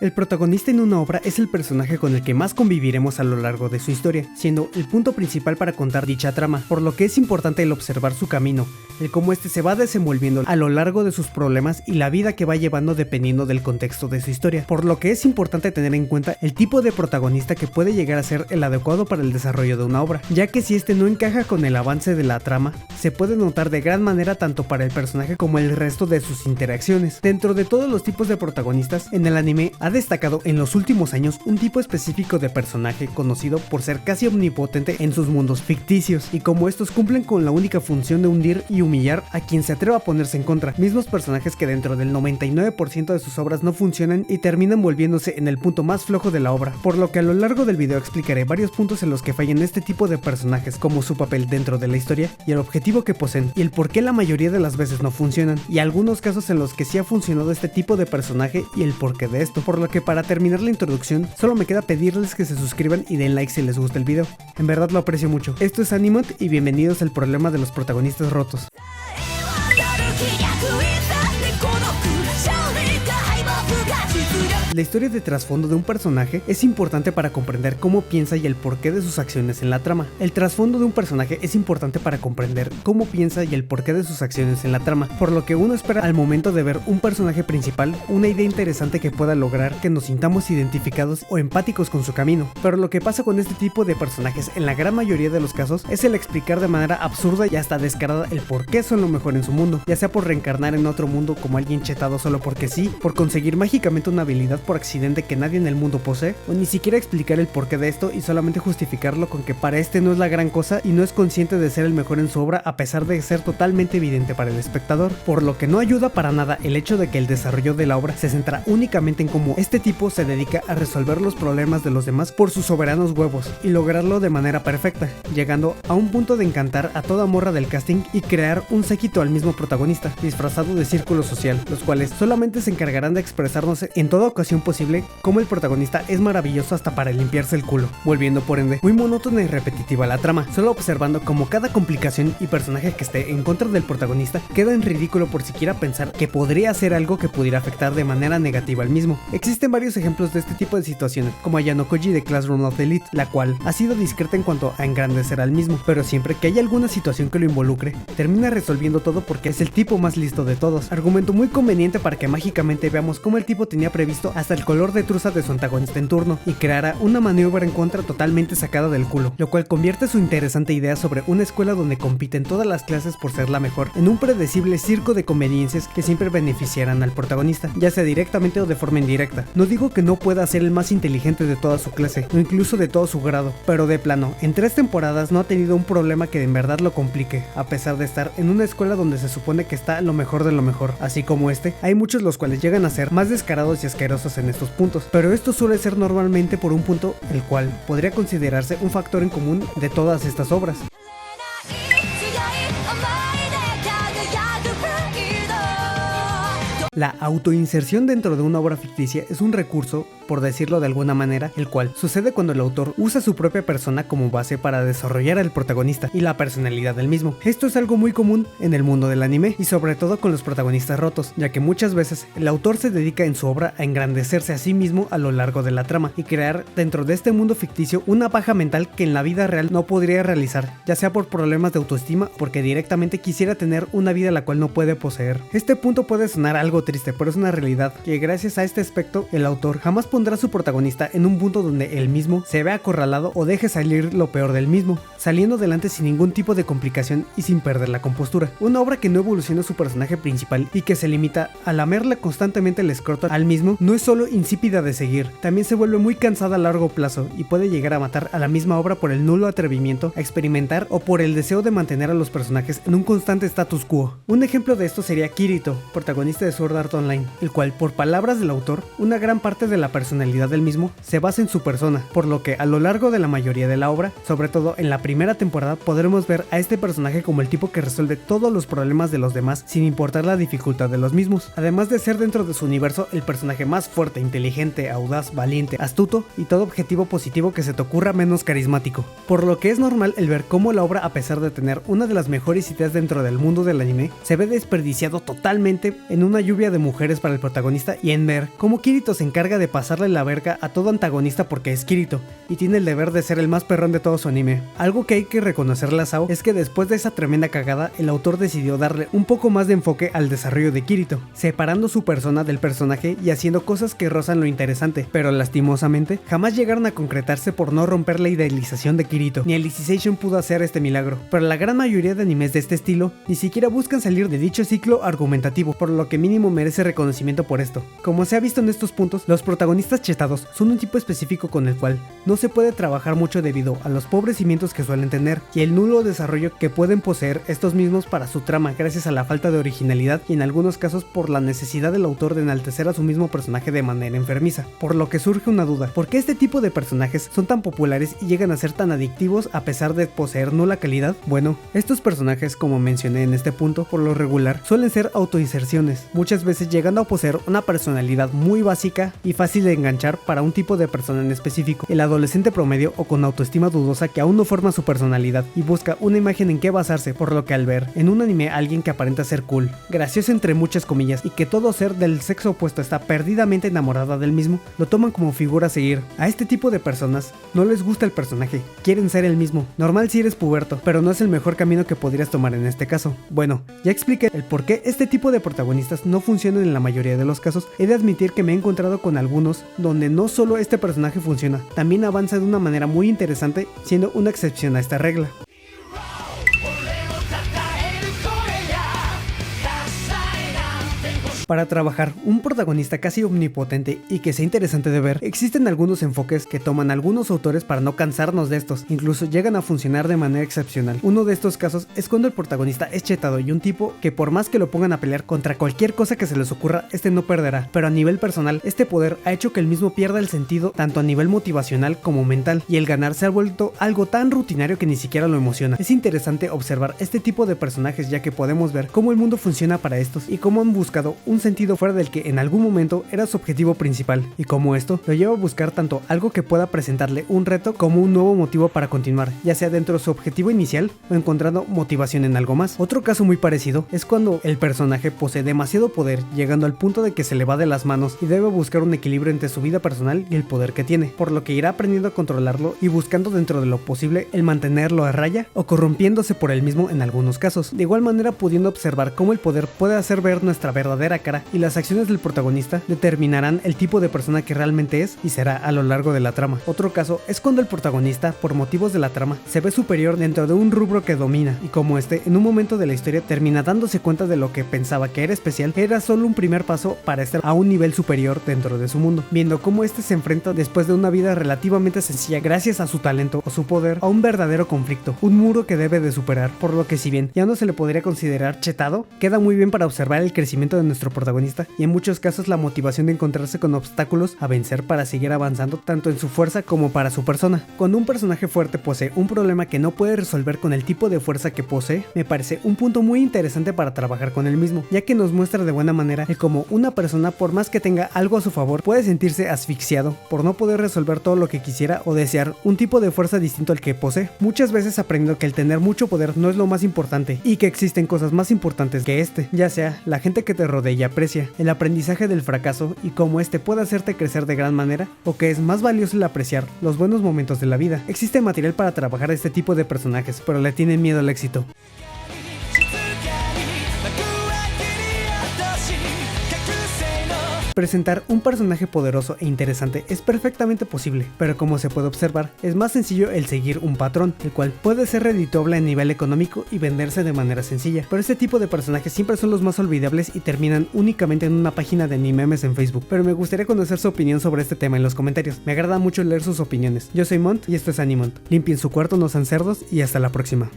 El protagonista en una obra es el personaje con el que más conviviremos a lo largo de su historia, siendo el punto principal para contar dicha trama, por lo que es importante el observar su camino, el cómo este se va desenvolviendo a lo largo de sus problemas y la vida que va llevando dependiendo del contexto de su historia, por lo que es importante tener en cuenta el tipo de protagonista que puede llegar a ser el adecuado para el desarrollo de una obra, ya que si este no encaja con el avance de la trama, se puede notar de gran manera tanto para el personaje como el resto de sus interacciones. Dentro de todos los tipos de protagonistas, en el anime ha destacado en los últimos años un tipo específico de personaje conocido por ser casi omnipotente en sus mundos ficticios, y como estos cumplen con la única función de hundir y humillar a quien se atreva a ponerse en contra, mismos personajes que dentro del 99% de sus obras no funcionan y terminan volviéndose en el punto más flojo de la obra, por lo que a lo largo del video explicaré varios puntos en los que fallan este tipo de personajes, como su papel dentro de la historia y el objetivo que poseen, y el por qué la mayoría de las veces no funcionan, y algunos casos en los que sí ha funcionado este tipo de personaje y el porqué de esto, por lo que para terminar la introducción solo me queda pedirles que se suscriban y den like si les gusta el video, en verdad lo aprecio mucho. Esto es Animot y bienvenidos al problema de los protagonistas rotos. La historia de trasfondo de un personaje es importante para comprender cómo piensa y el porqué de sus acciones en la trama. El trasfondo de un personaje es importante para comprender cómo piensa y el porqué de sus acciones en la trama, por lo que uno espera al momento de ver un personaje principal una idea interesante que pueda lograr que nos sintamos identificados o empáticos con su camino. Pero lo que pasa con este tipo de personajes en la gran mayoría de los casos es el explicar de manera absurda y hasta descarada el por qué son lo mejor en su mundo, ya sea por reencarnar en otro mundo como alguien chetado solo porque sí, por conseguir mágicamente una habilidad por accidente que nadie en el mundo posee, o ni siquiera explicar el porqué de esto y solamente justificarlo con que para este no es la gran cosa y no es consciente de ser el mejor en su obra a pesar de ser totalmente evidente para el espectador, por lo que no ayuda para nada el hecho de que el desarrollo de la obra se centra únicamente en cómo este tipo se dedica a resolver los problemas de los demás por sus soberanos huevos y lograrlo de manera perfecta, llegando a un punto de encantar a toda morra del casting y crear un séquito al mismo protagonista, disfrazado de círculo social, los cuales solamente se encargarán de expresarnos en toda ocasión posible como el protagonista es maravilloso hasta para limpiarse el culo, volviendo por ende muy monótona y repetitiva la trama, solo observando como cada complicación y personaje que esté en contra del protagonista queda en ridículo por siquiera pensar que podría hacer algo que pudiera afectar de manera negativa al mismo. Existen varios ejemplos de este tipo de situaciones, como Ayano Koji de Classroom of the Elite, la cual ha sido discreta en cuanto a engrandecer al mismo, pero siempre que hay alguna situación que lo involucre, termina resolviendo todo porque es el tipo más listo de todos, argumento muy conveniente para que mágicamente veamos cómo el tipo tenía previsto hasta el color de truza de su antagonista en turno y creara una maniobra en contra totalmente sacada del culo, lo cual convierte su interesante idea sobre una escuela donde compiten todas las clases por ser la mejor en un predecible circo de conveniencias que siempre beneficiarán al protagonista, ya sea directamente o de forma indirecta. No digo que no pueda ser el más inteligente de toda su clase o incluso de todo su grado, pero de plano, en 3 temporadas no ha tenido un problema que en verdad lo complique, a pesar de estar en una escuela donde se supone que está lo mejor de lo mejor. Así como este, hay muchos los cuales llegan a ser más descarados y asquerosos en estos puntos, pero esto suele ser normalmente por un punto el cual podría considerarse un factor en común de todas estas obras. La autoinserción dentro de una obra ficticia es un recurso, por decirlo de alguna manera, el cual sucede cuando el autor usa su propia persona como base para desarrollar al protagonista y la personalidad del mismo. Esto es algo muy común en el mundo del anime y sobre todo con los protagonistas rotos, ya que muchas veces el autor se dedica en su obra a engrandecerse a sí mismo a lo largo de la trama y crear dentro de este mundo ficticio una paja mental que en la vida real no podría realizar, ya sea por problemas de autoestima o porque directamente quisiera tener una vida la cual no puede poseer. Este punto puede sonar algo triste, pero es una realidad que gracias a este aspecto el autor jamás pondrá a su protagonista en un punto donde él mismo se vea acorralado o deje salir lo peor del mismo, saliendo adelante sin ningún tipo de complicación y sin perder la compostura. Una obra que no evoluciona su personaje principal y que se limita a lamerle constantemente el escroto al mismo no es solo insípida de seguir, también se vuelve muy cansada a largo plazo y puede llegar a matar a la misma obra por el nulo atrevimiento a experimentar o por el deseo de mantener a los personajes en un constante status quo. Un ejemplo de esto sería Kirito, protagonista de Sword Art Online, el cual, por palabras del autor, una gran parte de la personalidad del mismo se basa en su persona, por lo que a lo largo de la mayoría de la obra, sobre todo en la primera temporada, podremos ver a este personaje como el tipo que resuelve todos los problemas de los demás sin importar la dificultad de los mismos, además de ser dentro de su universo el personaje más fuerte, inteligente, audaz, valiente, astuto y todo objetivo positivo que se te ocurra menos carismático, por lo que es normal el ver cómo la obra, a pesar de tener una de las mejores ideas dentro del mundo del anime, se ve desperdiciado totalmente en una lluvia lluvia de mujeres para el protagonista y en ver cómo Kirito se encarga de pasarle la verga a todo antagonista porque es Kirito y tiene el deber de ser el más perrón de todo su anime. Algo que hay que reconocerle a Sao es que después de esa tremenda cagada, el autor decidió darle un poco más de enfoque al desarrollo de Kirito, separando su persona del personaje y haciendo cosas que rozan lo interesante, pero lastimosamente jamás llegaron a concretarse por no romper la idealización de Kirito. Ni Alicization pudo hacer este milagro, pero la gran mayoría de animes de este estilo ni siquiera buscan salir de dicho ciclo argumentativo, por lo que mínimo merece reconocimiento por esto. Como se ha visto en estos puntos, los protagonistas chetados son un tipo específico con el cual no se puede trabajar mucho debido a los pobres cimientos que suelen tener y el nulo desarrollo que pueden poseer estos mismos para su trama gracias a la falta de originalidad y en algunos casos por la necesidad del autor de enaltecer a su mismo personaje de manera enfermiza. Por lo que surge una duda, ¿por qué este tipo de personajes son tan populares y llegan a ser tan adictivos a pesar de poseer nula calidad? Bueno, estos personajes, como mencioné en este punto, por lo regular suelen ser autoinserciones, muchas veces llegando a poseer una personalidad muy básica y fácil de enganchar para un tipo de persona en específico, el adolescente promedio o con autoestima dudosa que aún no forma su personalidad y busca una imagen en que basarse, por lo que al ver en un anime a alguien que aparenta ser cool, gracioso entre muchas comillas y que todo ser del sexo opuesto está perdidamente enamorada del mismo, lo toman como figura a seguir. A este tipo de personas no les gusta el personaje, quieren ser el mismo. Normal si eres puberto, pero no es el mejor camino que podrías tomar en este caso. Bueno, ya expliqué el por qué este tipo de protagonistas no funcionan en la mayoría de los casos. He de admitir que me he encontrado con algunos donde no solo este personaje funciona, también avanza de una manera muy interesante, siendo una excepción a esta regla. Para trabajar un protagonista casi omnipotente y que sea interesante de ver, existen algunos enfoques que toman algunos autores para no cansarnos de estos, incluso llegan a funcionar de manera excepcional. Uno de estos casos es cuando el protagonista es chetado y un tipo que por más que lo pongan a pelear contra cualquier cosa que se les ocurra, este no perderá, pero a nivel personal, este poder ha hecho que el mismo pierda el sentido tanto a nivel motivacional como mental, y el ganar se ha vuelto algo tan rutinario que ni siquiera lo emociona. Es interesante observar este tipo de personajes ya que podemos ver cómo el mundo funciona para estos y cómo han buscado un sentido fuera del que en algún momento era su objetivo principal, y cómo esto lo lleva a buscar tanto algo que pueda presentarle un reto como un nuevo motivo para continuar, ya sea dentro de su objetivo inicial o encontrando motivación en algo más. Otro caso muy parecido es cuando el personaje posee demasiado poder, llegando al punto de que se le va de las manos y debe buscar un equilibrio entre su vida personal y el poder que tiene, por lo que irá aprendiendo a controlarlo y buscando dentro de lo posible el mantenerlo a raya o corrompiéndose por él mismo en algunos casos, de igual manera pudiendo observar cómo el poder puede hacer ver nuestra verdadera cara y las acciones del protagonista determinarán el tipo de persona que realmente es y será a lo largo de la trama. Otro caso es cuando el protagonista, por motivos de la trama, se ve superior dentro de un rubro que domina, y como este, en un momento de la historia termina dándose cuenta de lo que pensaba que era especial, era solo un primer paso para estar a un nivel superior dentro de su mundo, viendo cómo este se enfrenta después de una vida relativamente sencilla gracias a su talento o su poder a un verdadero conflicto, un muro que debe de superar, por lo que si bien ya no se le podría considerar chetado, queda muy bien para observar el crecimiento de nuestro protagonista y en muchos casos la motivación de encontrarse con obstáculos a vencer para seguir avanzando tanto en su fuerza como para su persona. Cuando un personaje fuerte posee un problema que no puede resolver con el tipo de fuerza que posee, me parece un punto muy interesante para trabajar con él mismo, ya que nos muestra de buena manera el cómo una persona, por más que tenga algo a su favor, puede sentirse asfixiado por no poder resolver todo lo que quisiera o desear un tipo de fuerza distinto al que posee. Muchas veces aprendo que el tener mucho poder no es lo más importante y que existen cosas más importantes que este, ya sea la gente que te rodea y aprecia, el aprendizaje del fracaso y cómo este puede hacerte crecer de gran manera, o que es más valioso el apreciar los buenos momentos de la vida. Existe material para trabajar a este tipo de personajes, pero le tienen miedo al éxito. Presentar un personaje poderoso e interesante es perfectamente posible, pero como se puede observar, es más sencillo el seguir un patrón, el cual puede ser redituable a nivel económico y venderse de manera sencilla, pero este tipo de personajes siempre son los más olvidables y terminan únicamente en una página de animemes en Facebook. Pero me gustaría conocer su opinión sobre este tema en los comentarios, me agrada mucho leer sus opiniones. Yo soy Mont y esto es Animont. Limpien su cuarto, no sean cerdos y hasta la próxima.